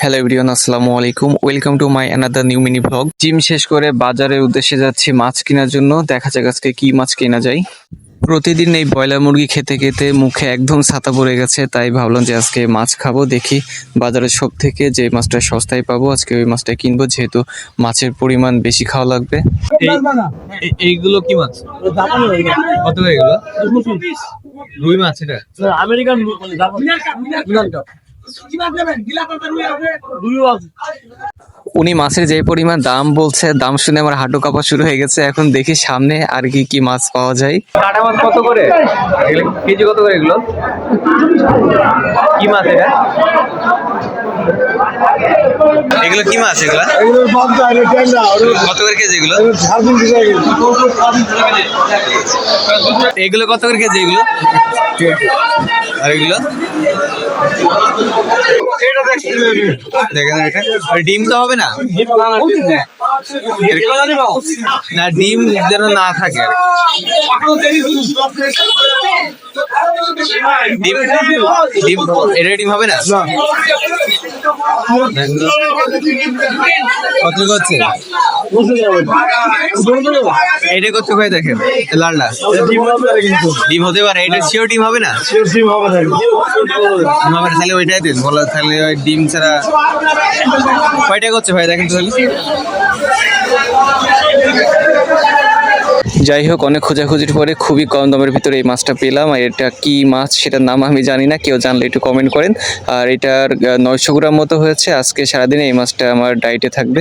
Hello everyone, আসসালামু আলাইকুম। Welcome to my another new mini blog. Gym শেষ করে বাজারের উদ্দেশ্যে যাচ্ছি মাছ কেনার জন্য। দেখা যাক আজকে কি মাছ কেনা যায়। প্রতিদিন এই ব্রয়লার মুরগি খেতে খেতে মুখে একদম ছাতা পড়ে গেছে, তাই ভাবলাম যে আজকে মাছ খাবো। দেখি বাজারের সব থেকে যে মাছটা সস্তায় পাবো আজকে ওই মাছটা কিনবো, যেহেতু মাছের পরিমাণ বেশি খাওয়া লাগবে। এইগুলো কি মাছ? কত করে এগুলো? রুই মাছ এটা? আমেরিকান উনি মাছের যে পরিমাণ দাম বলছে, দাম শুনে আমার হাঁটু কাঁপা শুরু হয়ে গেছে। এখন দেখি সামনে আর কি কি মাছ পাওয়া যায়। কাটা মাছ কত করে? কেজি কত করে এগুলো? কি মাছ এটা? এগুলো কি মাছ? এগুলো কত করে কেজি? এগুলো এগুলো কত করে কেজি? এগুলো আর এগুলো দেখেন, এটা ডিম তো হবে না? না, ডিম যেন না থাকে। ডিম ডিম এটা ডিম হবে না? কত করছে এটা? কত করে দেখেন লালটা? ডিম হতে পারে, এটা শিওর ডিম হবে না? তাহলে ওইটাই দিন বলা, তাহলে ওই ডিম ছাড়া কয়টা করছে ভাই দেখেন তো। যাই হোক, অনেক খোঁজাখুঁজির পরে খুবই কম দামের ভিতরে এই মাছটা পেলাম। আর এটা কি মাছ সেটার নাম আমি জানি না, কেউ জানলে একটু কমেন্ট করেন। আর এটার 900 গ্রাম মতো হয়েছে। আজকে সারাদিনে এই মাছটা আমার ডায়েটে থাকবে।